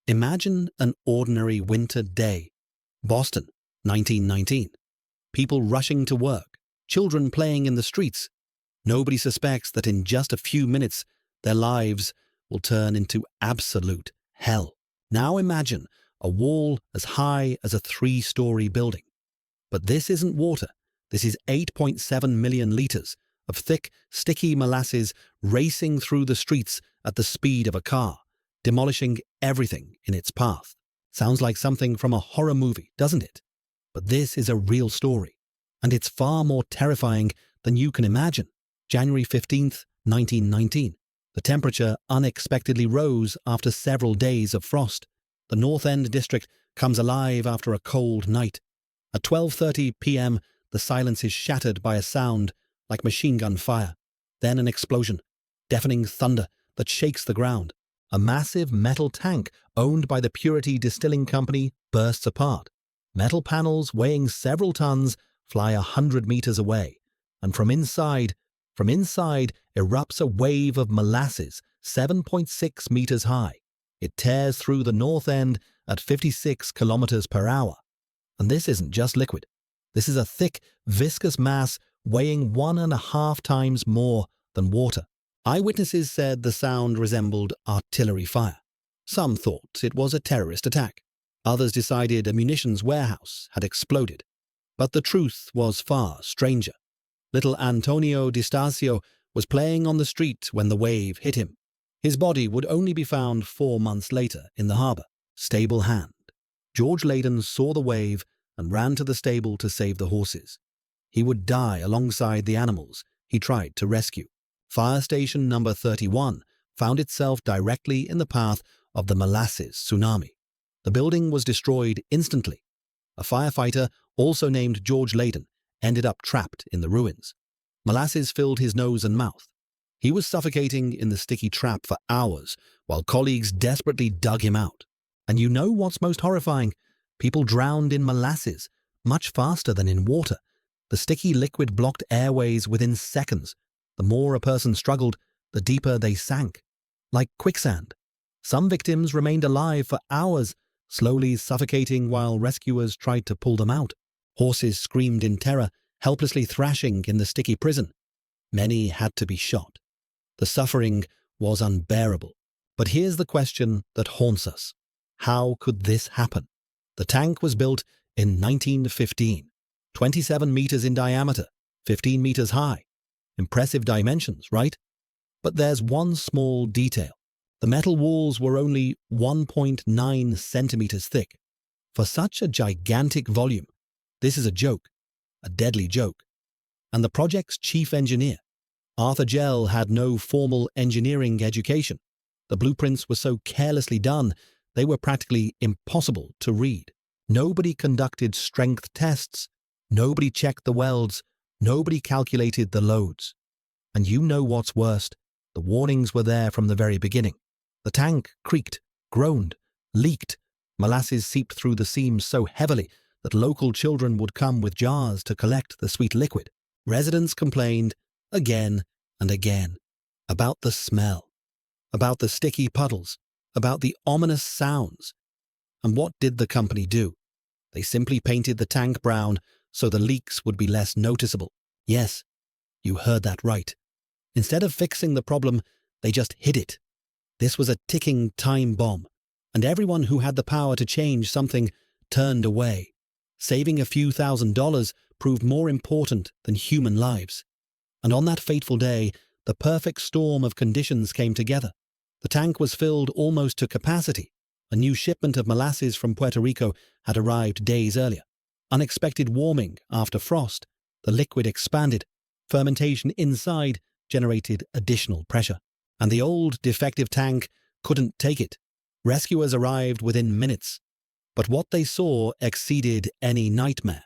Imagine an ordinary winter day. Boston, 1919. People rushing to work, children playing in the streets. Nobody suspects that in just a few minutes, their lives will turn into absolute hell. Now imagine a wall as high as a 3-story building. But this isn't water. This is 8.7 million liters of thick, sticky molasses racing through the streets at the speed of a car, demolishing everything in its path. Sounds like something from a horror movie, doesn't it? But this is a real story, and it's far more terrifying than you can imagine. January 15th, 1919. The temperature unexpectedly rose after several days of frost. The North End district comes alive after a cold night. At 12:30 p.m., the silence is shattered by a sound like machine gun fire. Then an explosion, deafening thunder that shakes the ground. A massive metal tank owned by the Purity Distilling Company bursts apart. Metal panels weighing several tons fly 100 meters away, and from inside erupts a wave of molasses 7.6 meters high. It tears through the North End at 56 kilometers per hour. And this isn't just liquid. This is a thick, viscous mass weighing 1.5 times more than water. Eyewitnesses said the sound resembled artillery fire. Some thought it was a terrorist attack. Others decided a munitions warehouse had exploded. But the truth was far stranger. Little Antonio D'Stasio was playing on the street when the wave hit him. His body would only be found 4 months later in the harbour. Stable hand. George Layden saw the wave and ran to the stable to save the horses. He would die alongside the animals he tried to rescue. Fire station number 31 found itself directly in the path of the Molasses tsunami. The building was destroyed instantly. A firefighter, also named George Layden, ended up trapped in the ruins. Molasses filled his nose and mouth. He was suffocating in the sticky trap for hours while colleagues desperately dug him out. And you know what's most horrifying? People drowned in molasses much faster than in water. The sticky liquid blocked airways within seconds. The more a person struggled, the deeper they sank. Like quicksand. Some victims remained alive for hours, slowly suffocating while rescuers tried to pull them out. Horses screamed in terror, helplessly thrashing in the sticky prison. Many had to be shot. The suffering was unbearable. But here's the question that haunts us. How could this happen? The tank was built in 1915, 27 meters in diameter, 15 meters high. Impressive dimensions, right? But there's one small detail. The metal walls were only 1.9 centimeters thick. For such a gigantic volume, this is a joke, a deadly joke. And the project's chief engineer, Arthur Gell, had no formal engineering education. The blueprints were so carelessly done, they were practically impossible to read. Nobody conducted strength tests. Nobody checked the welds. Nobody calculated the loads. And you know what's worst? The warnings were there from the very beginning. The tank creaked, groaned, leaked. Molasses seeped through the seams so heavily that local children would come with jars to collect the sweet liquid. Residents complained again and again about the smell, about the sticky puddles, about the ominous sounds. And what did the company do? They simply painted the tank brown so the leaks would be less noticeable. Yes, you heard that right. Instead of fixing the problem, they just hid it. This was a ticking time bomb, and everyone who had the power to change something turned away. Saving a few $1,000s proved more important than human lives. And on that fateful day, the perfect storm of conditions came together. The tank was filled almost to capacity. A new shipment of molasses from Puerto Rico had arrived days earlier. Unexpected warming after frost. The liquid expanded. Fermentation inside generated additional pressure. And the old, defective tank couldn't take it. Rescuers arrived within minutes. But what they saw exceeded any nightmare.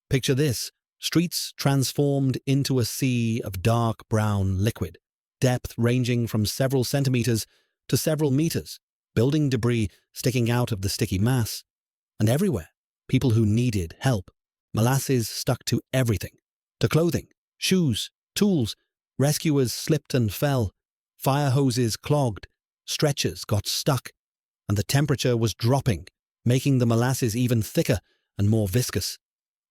Picture this: streets transformed into a sea of dark brown liquid, depth ranging from several centimeters to several meters, building debris sticking out of the sticky mass. And everywhere, people who needed help. Molasses stuck to everything. To clothing, shoes, tools. Rescuers slipped and fell. Fire hoses clogged. Stretchers got stuck. and the temperature was dropping, making the molasses even thicker and more viscous.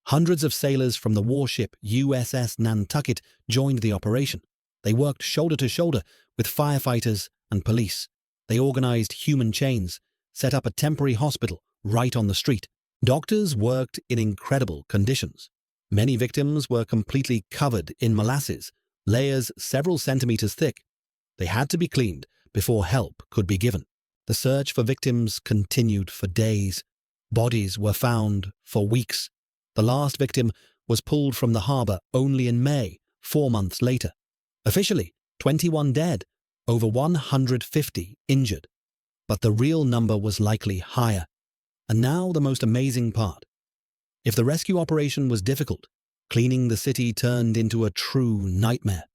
Hundreds of sailors from the warship USS Nantucket joined the operation. They worked shoulder to shoulder with firefighters and police. They organized human chains, set up a temporary hospital right on the street. Doctors worked in incredible conditions. Many victims were completely covered in molasses, layers several centimeters thick. They had to be cleaned before help could be given. The search for victims continued for days. Bodies were found for weeks. The last victim was pulled from the harbor only in May, 4 months later. Officially, 21 dead, over 150 injured. But the real number was likely higher. And now the most amazing part. If the rescue operation was difficult, cleaning the city turned into a true nightmare.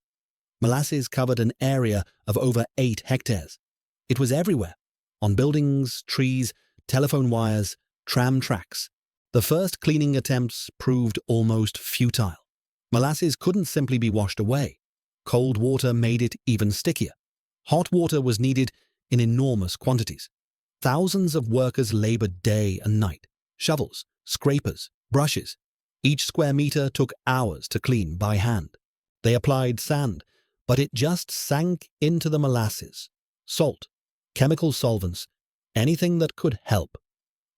Molasses covered an area of over 8 hectares. It was everywhere, on buildings, trees, telephone wires, tram tracks. The first cleaning attempts proved almost futile. Molasses couldn't simply be washed away. Cold water made it even stickier. Hot water was needed in enormous quantities. Thousands of workers labored day and night. Shovels, scrapers, brushes. Each square meter took hours to clean by hand. They applied sand, but it just sank into the molasses. Salt, chemical solvents, anything that could help.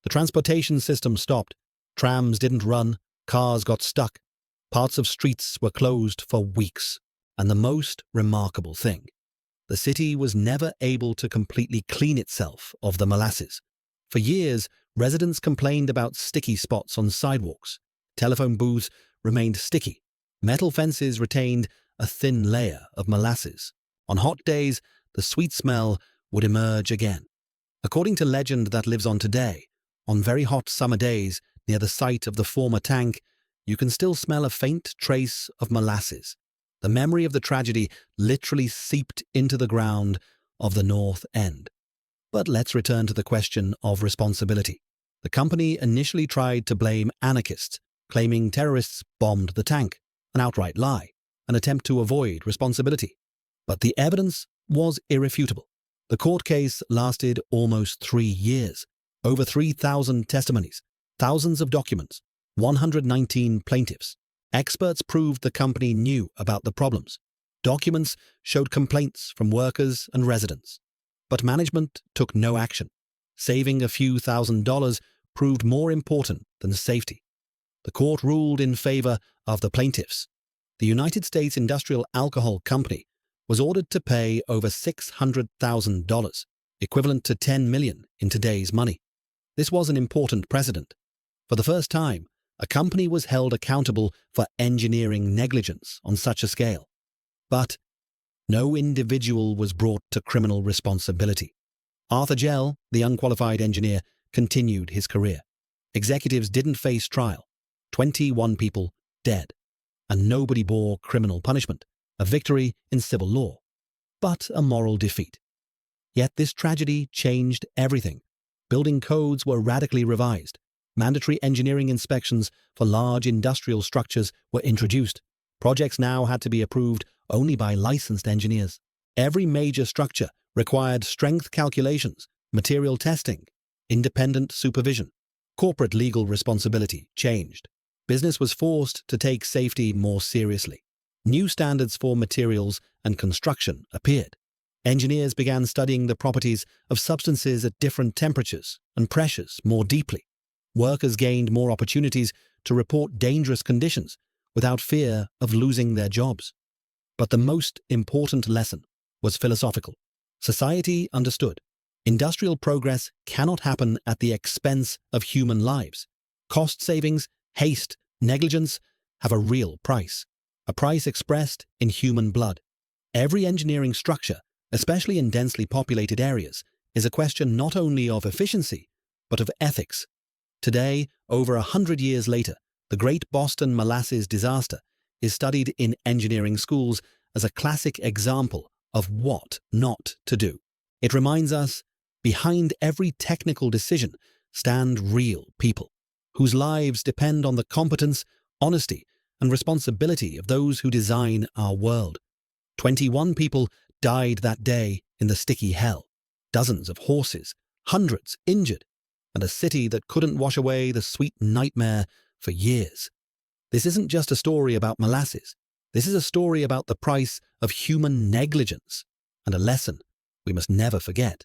The transportation system stopped. Trams didn't run, cars got stuck. Parts of streets were closed for weeks. And the most remarkable thing, the city was never able to completely clean itself of the molasses. For years, residents complained about sticky spots on sidewalks. Telephone booths remained sticky. Metal fences retained a thin layer of molasses. On hot days, the sweet smell would emerge again. According to legend that lives on today, on very hot summer days near the site of the former tank, you can still smell a faint trace of molasses. The memory of the tragedy literally seeped into the ground of the North End. But let's return to the question of responsibility. The company initially tried to blame anarchists, claiming terrorists bombed the tank, an outright lie, an attempt to avoid responsibility. But the evidence was irrefutable. The court case lasted almost 3 years, over 3,000 testimonies, thousands of documents, 119 plaintiffs. Experts proved the company knew about the problems. Documents showed complaints from workers and residents. But management took no action. Saving a few $1,000s proved more important than safety. The court ruled in favor of the plaintiffs. The United States Industrial Alcohol Company was ordered to pay over $600,000, equivalent to $10 million in today's money. This was an important precedent. For the first time, a company was held accountable for engineering negligence on such a scale. But no individual was brought to criminal responsibility. Arthur Gell, the unqualified engineer, continued his career. Executives didn't face trial. 21 people dead. And nobody bore criminal punishment, a victory in civil law, but a moral defeat. Yet this tragedy changed everything. Building codes were radically revised. Mandatory engineering inspections for large industrial structures were introduced. Projects now had to be approved only by licensed engineers. Every major structure required strength calculations, material testing, independent supervision. Corporate legal responsibility changed. Business was forced to take safety more seriously. New standards for materials and construction appeared. Engineers began studying the properties of substances at different temperatures and pressures more deeply. Workers gained more opportunities to report dangerous conditions without fear of losing their jobs. But the most important lesson was philosophical. Society understood. Industrial progress cannot happen at the expense of human lives. Cost savings, haste, negligence have a real price, a price expressed in human blood. Every engineering structure, especially in densely populated areas, is a question not only of efficiency, but of ethics. Today, over 100 years later, the Great Boston Molasses disaster is studied in engineering schools as a classic example of what not to do. It reminds us, behind every technical decision stand real people, whose lives depend on the competence, honesty, and responsibility of those who design our world. 21 people died that day in the sticky hell. Dozens of horses, hundreds injured, and a city that couldn't wash away the sweet nightmare for years. This isn't just a story about molasses. This is a story about the price of human negligence, and a lesson we must never forget.